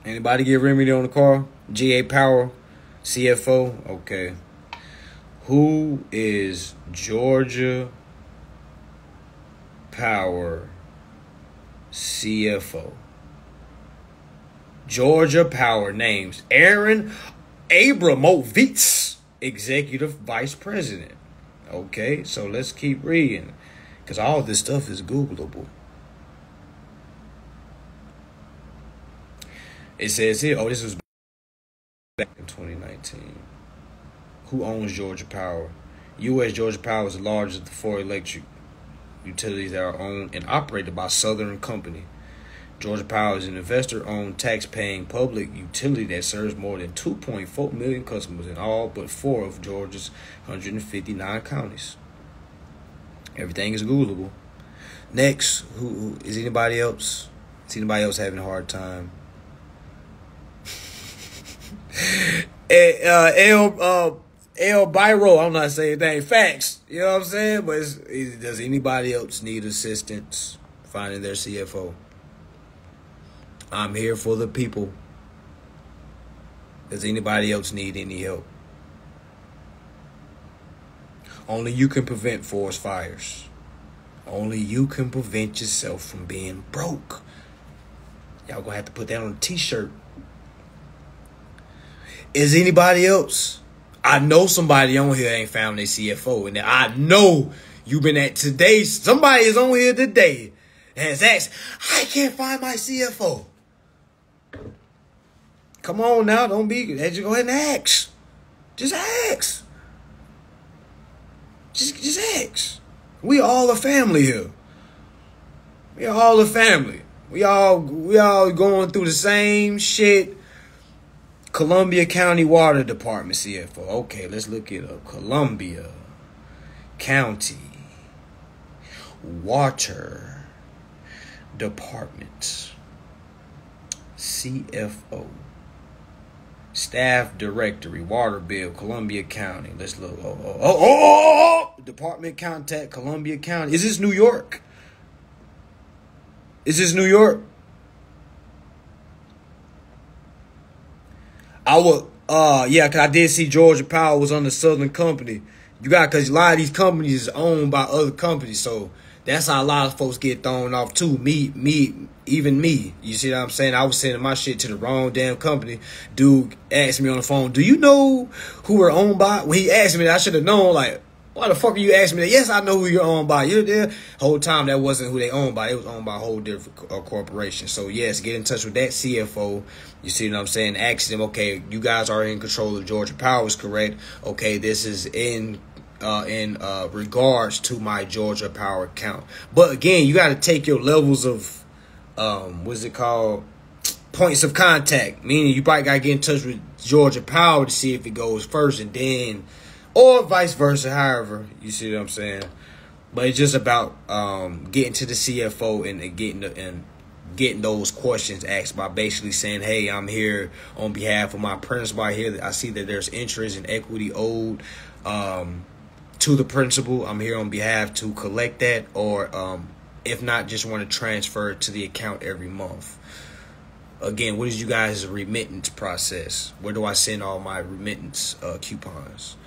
Anybody get remedy on the car? GA Power, CFO. Okay. Who is Georgia Power CFO? Georgia Power names Aaron Abramovitz, Executive Vice President. Okay, so let's keep reading, because all this stuff is Googleable. It says here, this was back in 2019. Who owns Georgia Power? U.S. Georgia Power is the largest of the 4 electric utilities that are owned and operated by Southern Company. Georgia Power is an investor-owned, tax-paying public utility that serves more than 2.4 million customers in all but 4 of Georgia's 159 counties. Everything is Googleable. Next, who is anybody else? Is anybody else having a hard time? El Biro, I'm not saying that. Facts. You know what I'm saying? But does anybody else need assistance finding their CFO? I'm here for the people. Does anybody else need any help? Only you can prevent forest fires. Only you can prevent yourself from being broke. Y'all gonna have to put that on a t-shirt. Is anybody else? I know somebody on here ain't found their CFO. And I know you've been at today. Somebody is on here today and has asked, I can't find my CFO. Come on now. Don't be. Just go ahead and ask. Just ask. Just ask. We all a family here. We all a family. We all going through the same shit. Columbia County Water Department CFO. Okay, let's look it up. Columbia County Water Department CFO. Staff Directory, Water Bill, Columbia County. Let's look. Department contact, Columbia County. Is this New York? Is this New York? Yeah, because I did see Georgia Power was under Southern Company. Because a lot of these companies is owned by other companies, so that's how a lot of folks get thrown off too. Even me. You see what I'm saying? I was sending my shit to the wrong damn company. Dude asked me on the phone, do you know who we're owned by? When he asked me that, I should have known, like, why the fuck are you asking me that? Yes, I know who you're owned by. You're there. Whole time, that wasn't who they owned by. It was owned by a whole different corporation. So, yes, get in touch with that CFO. You see what I'm saying? Ask them, okay, you guys are in control of Georgia Power, is correct. Okay, this is in regards to my Georgia Power account. But, again, you got to take your levels of, what's it called? Points of contact. Meaning you probably got to get in touch with Georgia Power to see if it goes first and then... or vice versa, however, you see what I'm saying? But it's just about getting to the CFO and getting those questions asked by basically saying, hey, I'm here on behalf of my principal. I see that there's interest and equity owed to the principal. I'm here on behalf to collect that, or if not, just want to transfer it to the account every month. Again, what is you guys' remittance process? Where do I send all my remittance coupons?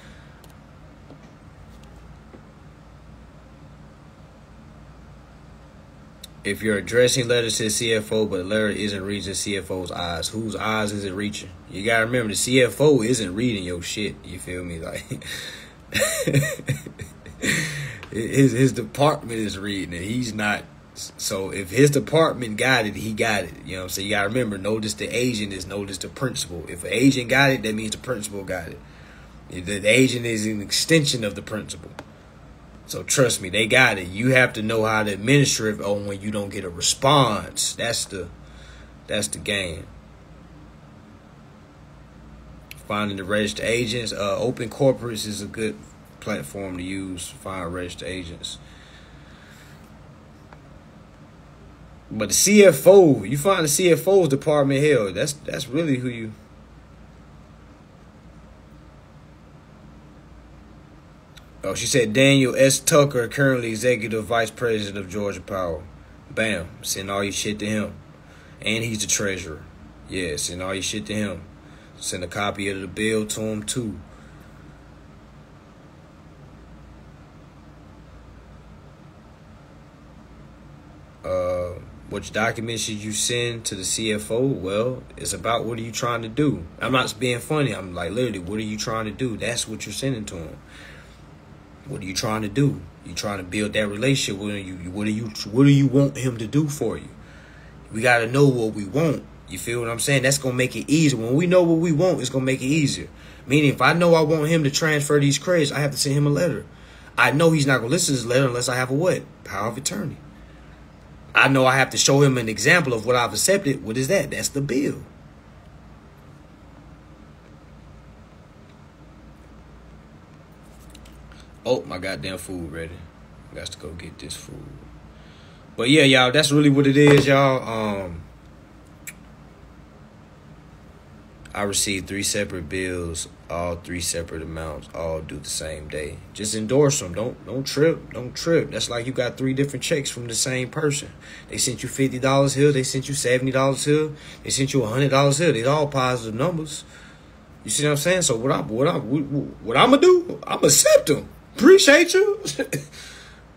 If you're addressing letters to the CFO, but the letter isn't reaching the CFO's eyes, whose eyes is it reaching? You gotta remember, the CFO isn't reading your shit. You feel me? Like, his department is reading it. He's not. So if his department got it, he got it. You know what I'm saying? You gotta remember, notice the agent is notice the principal. If an agent got it, that means the principal got it. The agent is an extension of the principal. So trust me, they got it. You have to know how to administer it on when you don't get a response. That's the game. Finding the registered agents. Open Corporates is a good platform to use to find registered agents. But the CFO, you find the CFO's department, hell, that's really who you. Oh, she said Daniel S. Tucker, currently executive vice president of Georgia Power. Bam. Send all your shit to him. And he's the treasurer. Yeah, send all your shit to him. Send a copy of the bill to him, too. Which documents should you send to the CFO? Well, it's about what are you trying to do. I'm not being funny. I'm like, literally, what are you trying to do? That's what you're sending to him. What are you trying to do? You trying to build that relationship with him. What do you want him to do for you? We got to know what we want. You feel what I'm saying? That's going to make it easier. When we know what we want, it's going to make it easier. Meaning, if I know I want him to transfer these credits, I have to send him a letter. I know he's not going to listen to this letter unless I have a what? Power of attorney. I know I have to show him an example of what I've accepted. What is that? That's the bill. Oh, my goddamn food ready. I got to go get this food. But yeah, y'all, that's really what it is, y'all. I received 3 separate bills, all 3 separate amounts, all due the same day. Just endorse them. Don't trip. Don't trip. That's like you got 3 different checks from the same person. They sent you $50 here. They sent you $70 here. They sent you $100 here. They're all positive numbers. You see what I'm saying? So what I'm gonna do? I'm gonna accept them. Appreciate you.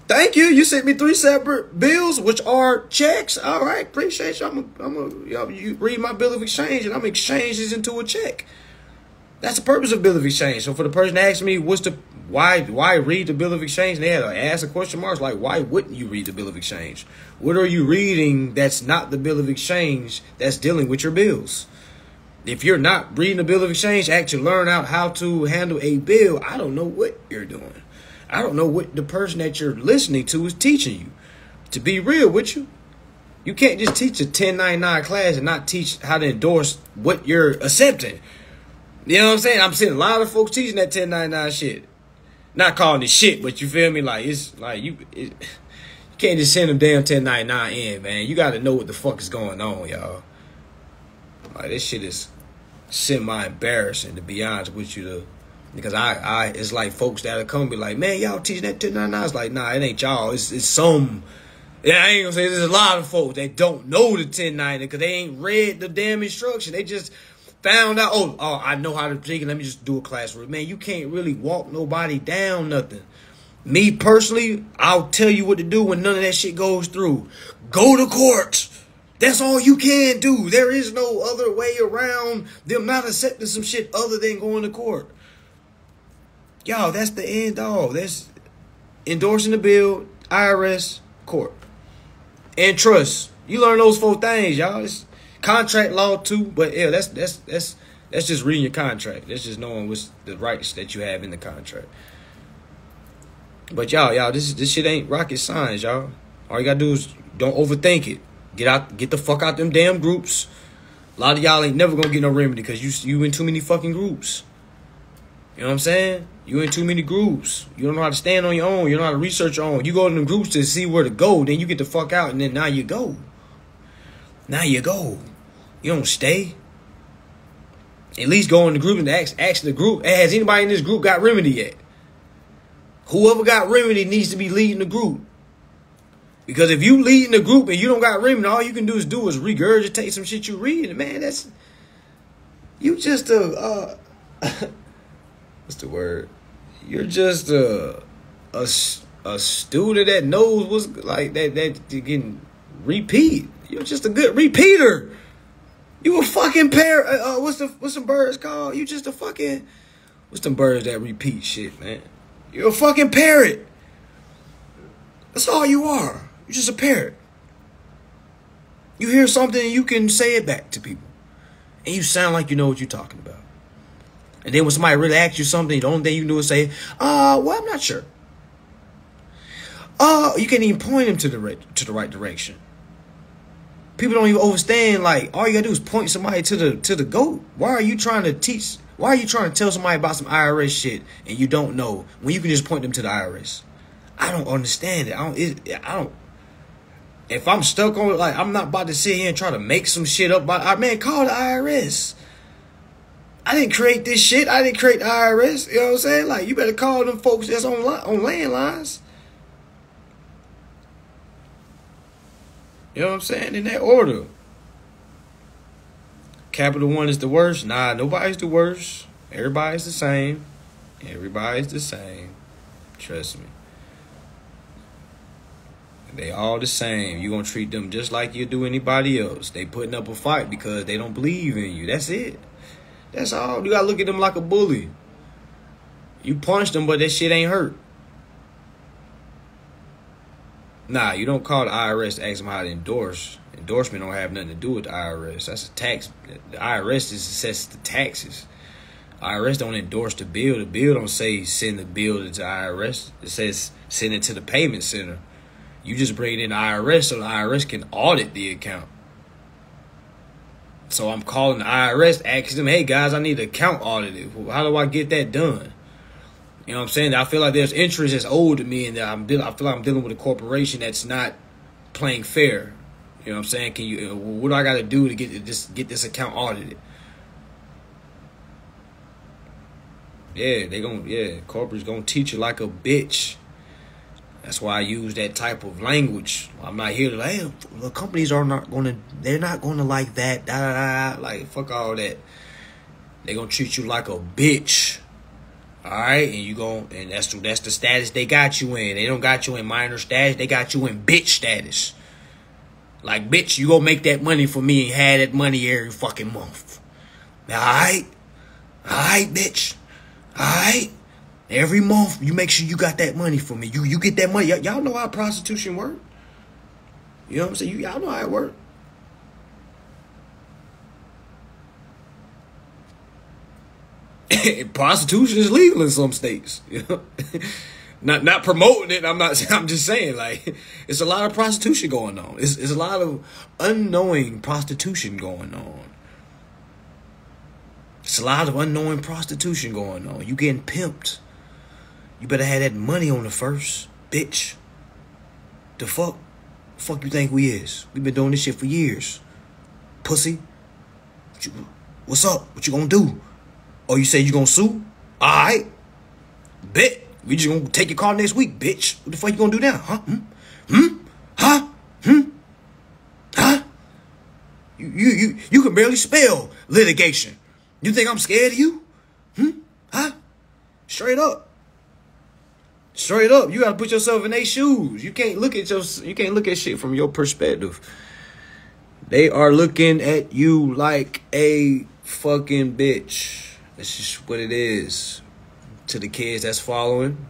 Thank you. You sent me 3 separate bills, which are checks. All right, appreciate you. You read my bill of exchange, and I'm gonna exchange this into a check. That's the purpose of bill of exchange. So for the person to ask me, why read the bill of exchange? And they had to ask a question mark like, why wouldn't you read the bill of exchange? What are you reading that's not the bill of exchange that's dealing with your bills? If you're not reading the bill of exchange, actually learn out how to handle a bill, I don't know what you're doing. I don't know what the person that you're listening to is teaching you. To be real with you, you can't just teach a 1099 class and not teach how to endorse what you're accepting. You know what I'm saying? I'm seeing a lot of folks teaching that 1099 shit. Not calling it shit, but you feel me? Like, it's like you can't just send them damn 1099 in, man. You got to know what the fuck is going on, y'all. Like, this shit is semi-embarrassing, to be honest with you, because I it's like folks that'll come and be like, man, y'all teaching that 1099. It's like, nah, it ain't y'all. It's some. Yeah, I ain't gonna say there's a lot of folks that don't know the 1090 because they ain't read the damn instruction. They just found out, oh, I know how to take it. Let me just do a class for it. Man, you can't really walk nobody down nothing. Me personally, I'll tell you what to do when none of that shit goes through. Go to court. That's all you can do. There is no other way around them not accepting some shit other than going to court. Y'all, that's the end all. That's endorsing the bill, IRS, court. And trust. You learn those 4 things, y'all. It's contract law too, but yeah, that's just reading your contract. That's just knowing what's the rights that you have in the contract. But y'all, this shit ain't rocket science, y'all. All you gotta do is don't overthink it. Get the fuck out them damn groups. A lot of y'all ain't never gonna get no remedy because you in too many fucking groups. You know what I'm saying? You in too many groups. You don't know how to stand on your own. You don't know how to research your own. You go to them groups to see where to go. Then you get the fuck out, and then now you go. Now you go. You don't stay. At least go in the group and ask the group, hey, has anybody in this group got remedy yet? Whoever got remedy needs to be leading the group. Because if you lead in the group and you don't got rim, and all you can do is regurgitate some shit you read, man, that's you just a what's the word? You're just a student that knows what's like that you can repeat. You're just a good repeater. You a fucking parrot. What's some birds called? You just a fucking what's them birds that repeat shit, man? You're a fucking parrot. That's all you are. You're just a parrot. You hear something and you can say it back to people. And you sound like you know what you're talking about. And then when somebody really asks you something, the only thing you can do is say, well, I'm not sure. You can't even point them to the right direction. People don't even understand, like, all you gotta do is point somebody to the goat. Why are you trying to tell somebody about some IRS shit and you don't know when you can just point them to the IRS? I don't understand it. I don't. If I'm stuck on it, like, I'm not about to sit here and try to make some shit up. Man, call the IRS. I didn't create this shit. I didn't create the IRS. You know what I'm saying? Like, you better call them folks that's on landlines. You know what I'm saying? In that order. Capital One is the worst. Nah, nobody's the worst. Everybody's the same. Everybody's the same. Trust me. They all the same. You're going to treat them just like you do anybody else. They putting up a fight because they don't believe in you. That's it. That's all. You got to look at them like a bully. You punched them, but that shit ain't hurt. Nah, you don't call the IRS to ask them how to endorse. Endorsement don't have nothing to do with the IRS. That's a tax. The IRS just assesses the taxes. IRS don't endorse the bill. The bill don't say send the bill to the IRS. It says send it to the payment center. You just bring it in the IRS so the IRS can audit the account. So I'm calling the IRS, asking them, hey, guys, I need the account audited. How do I get that done? You know what I'm saying? I feel like there's interest that's owed to me, and I feel like I'm dealing with a corporation that's not playing fair. You know what I'm saying? Can you? What do I got to do to get this account audited? Yeah, corporate's gonna teach you like a bitch. That's why I use that type of language. I'm not here to like, hey, the companies they're not gonna like that. Da, da, da. Like, fuck all that. They're gonna treat you like a bitch. Alright? And that's the status they got you in. They don't got you in minor status, they got you in bitch status. Like, bitch, you gonna make that money for me and have that money every fucking month. Alright? Alright, bitch. Alright? Every month, you make sure you got that money for me. You get that money. Y'all know how prostitution work. You know what I'm saying? Y'all know how it work. Prostitution is legal in some states. You know? Not promoting it. I'm just saying, like, it's a lot of prostitution going on. It's a lot of unknowing prostitution going on. It's a lot of unknowing prostitution going on. You getting pimped. You better have that money on the first, bitch. The fuck you think we is? We been doing this shit for years. Pussy. What's up? What you gonna do? Oh, you say you gonna sue? Alright. Bet. We just gonna take your car next week, bitch. What the fuck you gonna do now? Huh? Huh? Huh? You can barely spell litigation. You think I'm scared of you? Huh? Straight up. Straight up, you gotta put yourself in their shoes. You can't look at shit from your perspective. They are looking at you like a fucking bitch. That's just what it is. To the kids that's following,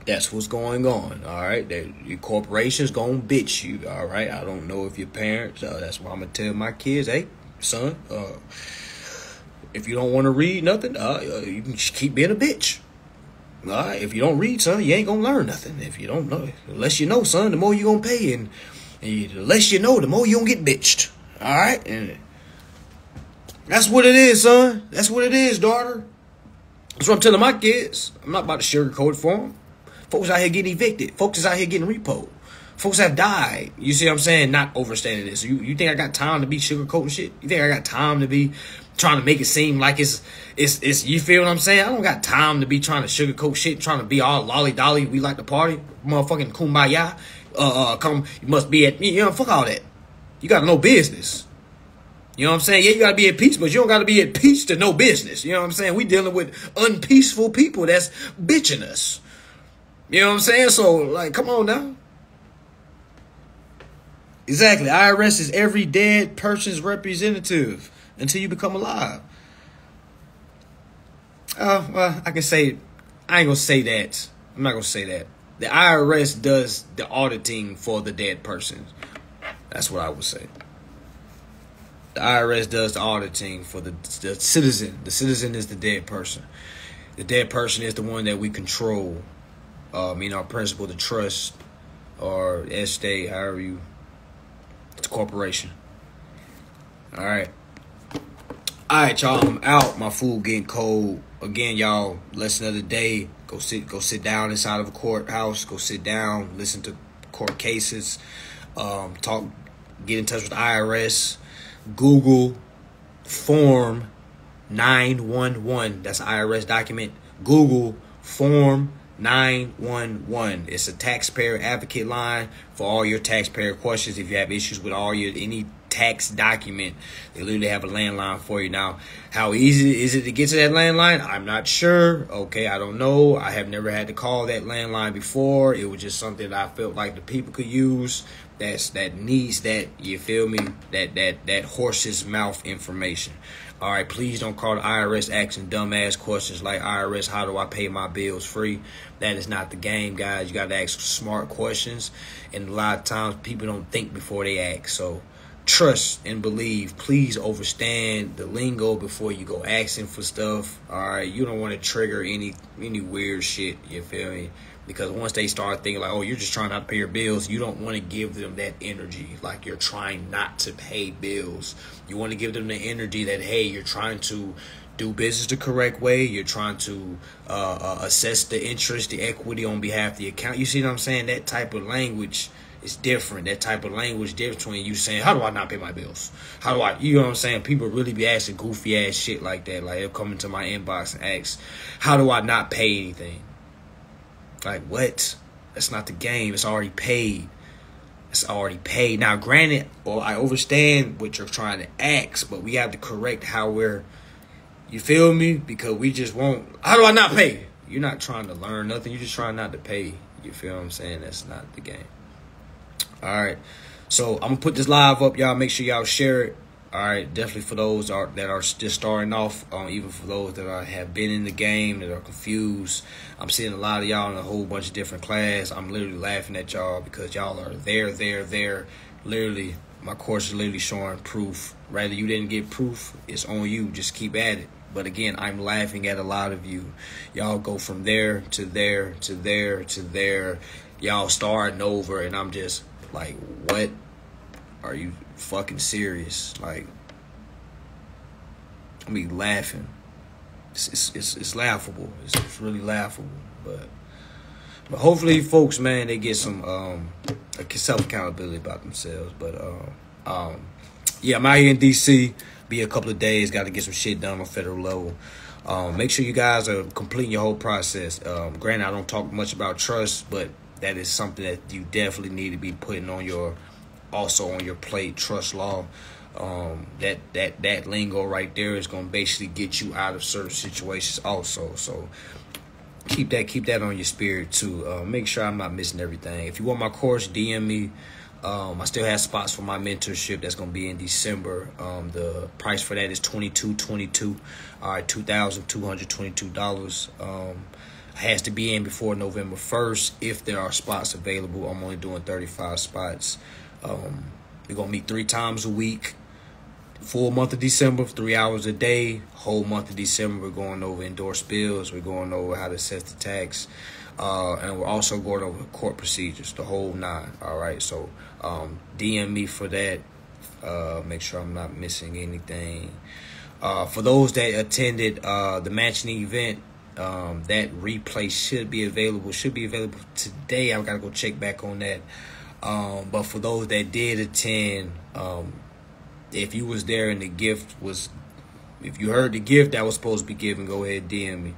that's what's going on. All right, your corporation's gonna bitch you. All right, I don't know if your parents. That's why I'm gonna tell my kids, hey, son, if you don't want to read nothing, you can just keep being a bitch. All right, if you don't read, son, you ain't gonna learn nothing. If you don't know, the less you know, son, the more you gonna pay, and the less you know, the more you gonna get bitched. All right, and that's what it is, son. That's what it is, daughter. That's what I'm telling my kids. I'm not about to sugarcoat it for them. Folks out here getting evicted. Folks is out here getting repoed. Folks have died. You see what I'm saying? Not overstanding this. You think I got time to be sugarcoating shit? You think I got time to be trying to make it seem like it's you feel what I'm saying? I don't got time to be trying to sugarcoat shit, trying to be all lolly dolly. We like to party, motherfucking kumbaya. You must be at, fuck all that. You got to know business. You know what I'm saying? Yeah, you got to be at peace, but you don't got to be at peace to know business. You know what I'm saying? We dealing with unpeaceful people that's bitching us. You know what I'm saying? So, like, come on now. Exactly. IRS is every dead person's representative until you become alive. Well, I can say, I ain't going to say that. I'm not going to say that. The IRS does the auditing for the dead person. That's what I would say. The IRS does the auditing for the citizen. The citizen is the dead person. The dead person is the one that we control. Our principal, the trust, or estate, however you, it's a corporation. All right. All right, y'all. I'm out. My food getting cold. Again, y'all, lesson of the day. Go sit down inside of a courthouse. Go sit down. Listen to court cases. Talk. Get in touch with the IRS. Google Form 911. That's an IRS document. Google Form 911. It's a taxpayer advocate line for all your taxpayer questions. If you have issues with any tax document, they literally have a landline for you. Now, how easy is it to get to that landline? I'm not sure. Okay, I don't know. I have never had to call that landline before. It was just something that I felt like the people could use. That needs that, you feel me? That horse's mouth information. All right, please don't call the IRS asking dumbass questions like, IRS, how do I pay my bills free? That is not the game, guys. You got to ask smart questions. And a lot of times people don't think before they ask. So trust and believe. Please understand the lingo before you go asking for stuff. All right, you don't want to trigger any weird shit. You feel me? Because once they start thinking like, oh, you're just trying not to pay your bills, you don't want to give them that energy like you're trying not to pay bills. You want to give them the energy that, hey, you're trying to do business the correct way. You're trying to assess the interest, the equity on behalf of the account. You see what I'm saying? That type of language is different. That type of language different between you saying, how do I not pay my bills? How do I, you know what I'm saying? People really be asking goofy ass shit like that. Like they'll come into my inbox and ask, how do I not pay anything? Like, what? That's not the game. It's already paid. It's already paid. Now, granted, I understand what you're trying to ask, but we have to correct how we're, you feel me? Because we just won't, how do I not pay? You're not trying to learn nothing. You're just trying not to pay. You feel what I'm saying? That's not the game. All right. So, I'm going to put this live up, y'all. Make sure y'all share it. All right, definitely for those that are just starting off, even for those that have been in the game, that are confused. I'm seeing a lot of y'all in a whole bunch of different classes. I'm literally laughing at y'all because y'all are there. Literally, my course is literally showing proof. Rather you didn't get proof, it's on you. Just keep at it. But again, I'm laughing at a lot of you. Y'all go from there to there to there to there. Y'all starting over, and I'm just like, what? Are you fucking serious? Like, I mean, laughing. It's laughable. It's really laughable. But hopefully, folks, man, they get some self accountability about themselves. But yeah, I'm out here in DC. Be a couple of days. Got to get some shit done on federal level. Make sure you guys are completing your whole process. Granted, I don't talk much about trust, but that is something that you definitely need to be putting on your. Also on your plate, trust law. That lingo right there is gonna basically get you out of certain situations also. So keep that on your spirit too. Make sure I'm not missing everything. If you want my course, DM me. I still have spots for my mentorship that's gonna be in December. The price for that is $22.22. All right, $2,222. Has to be in before November 1st if there are spots available. I'm only doing 35 spots. We're going to meet 3 times a week. Full month of December, 3 hours a day. Whole month of December, we're going over endorsed bills. We're going over how to set the tax. And we're also going over court procedures, the whole 9. All right, so DM me for that. Make sure I'm not missing anything. For those that attended the Mansion event, that replay should be available today. I've got to go check back on that. But for those that did attend, if you was there and the gift was, if you heard the gift that was supposed to be given, go ahead and DM me.